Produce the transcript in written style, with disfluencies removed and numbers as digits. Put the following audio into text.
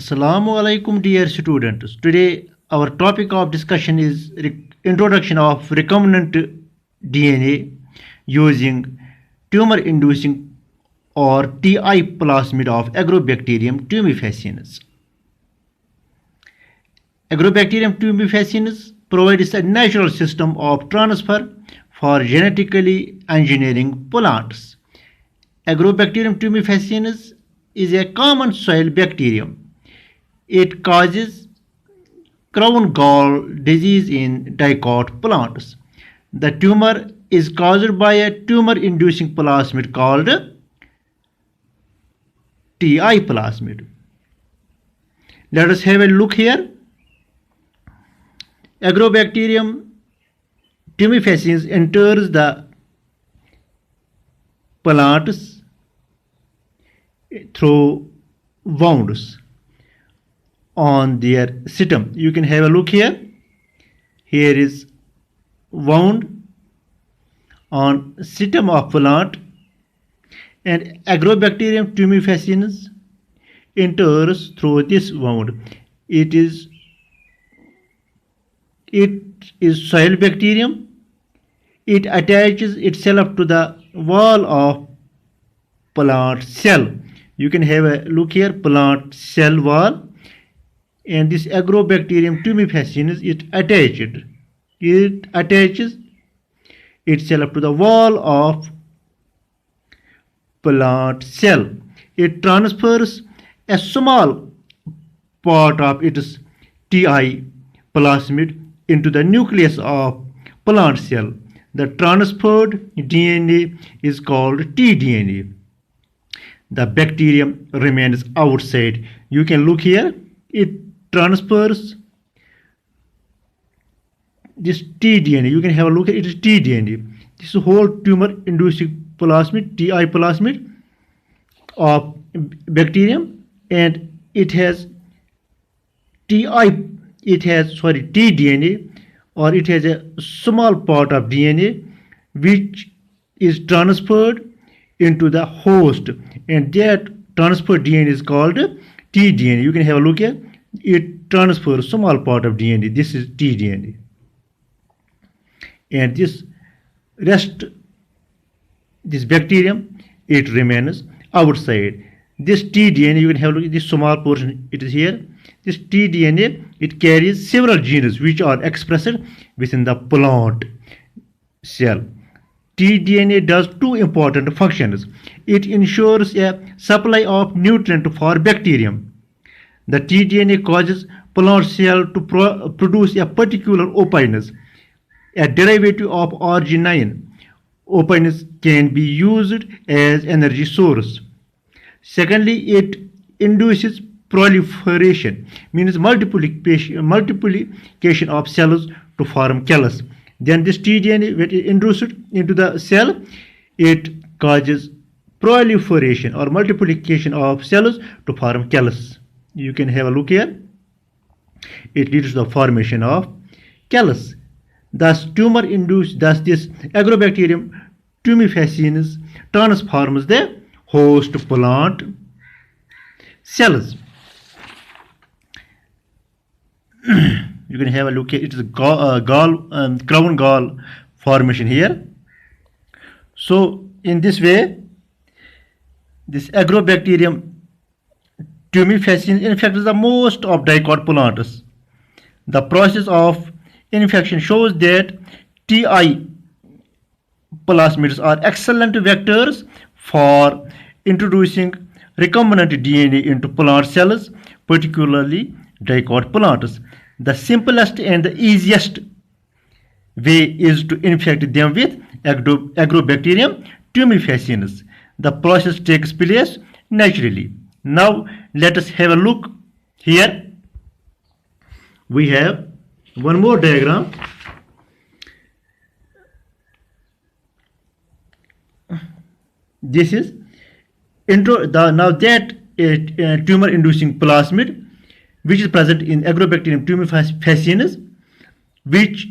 Assalamu alaikum dear students. Today our topic of discussion is introduction of recombinant DNA using tumor inducing or TI plasmid of Agrobacterium tumefaciens. Agrobacterium tumefaciens provides a natural system of transfer for genetically engineering plants. Agrobacterium tumefaciens is a common soil bacterium. It causes crown gall disease in dicot plants. The tumor is caused by a tumor-inducing plasmid called TI plasmid. Let us have a look here. Agrobacterium tumefaciens enters the plants through wounds on their stem. You can have a look here. Here is wound on stem of plant, and Agrobacterium tumefaciens enters through this wound. It is soil bacterium. It attaches itself to the wall of plant cell. You can have a look here, plant cell wall, and this Agrobacterium tumefaciens it attaches itself to the wall of plant cell. It transfers a small part of its TI plasmid into the nucleus of plant cell. The transferred DNA is called tDNA. The bacterium remains outside. You can look here. It transfers this tDNA. You can have a look at it is tDNA. This whole tumor inducing plasmid, TI plasmid of bacterium, and it has tDNA, or it has a small part of DNA which is transferred into the host, and that transferred DNA is called tDNA. You can have a look here. It transfers small part of DNA. This is tDNA, and this bacterium, it remains outside. This tDNA, you can have a look at this small portion. It is here. This tDNA, it carries several genes which are expressed within the plant cell. tDNA does two important functions. It ensures a supply of nutrient for bacterium. The tDNA causes plant cell to produce a particular opinus, a derivative of arginine. Opinus can be used as energy source. Secondly, it induces proliferation, means multiplication of cells to form callus. Then this tDNA, when it introduced into the cell, it causes proliferation or multiplication of cells to form callus. You can have a look here. It leads to the formation of callus. Thus, this Agrobacterium tumefaciens transforms the host plant cells. You can have a look at it is crown gall formation here. So in this way, this Agrobacterium tumefaciens infects the most of dicot plants. The process of infection shows that TI plasmids are excellent vectors for introducing recombinant DNA into plant cells, particularly dicot plants. The simplest and the easiest way is to infect them with Agrobacterium tumefaciens. The process takes place naturally. Now let us have a look here. We have one more diagram. This is now that tumor inducing plasmid which is present in Agrobacterium tumefaciens, which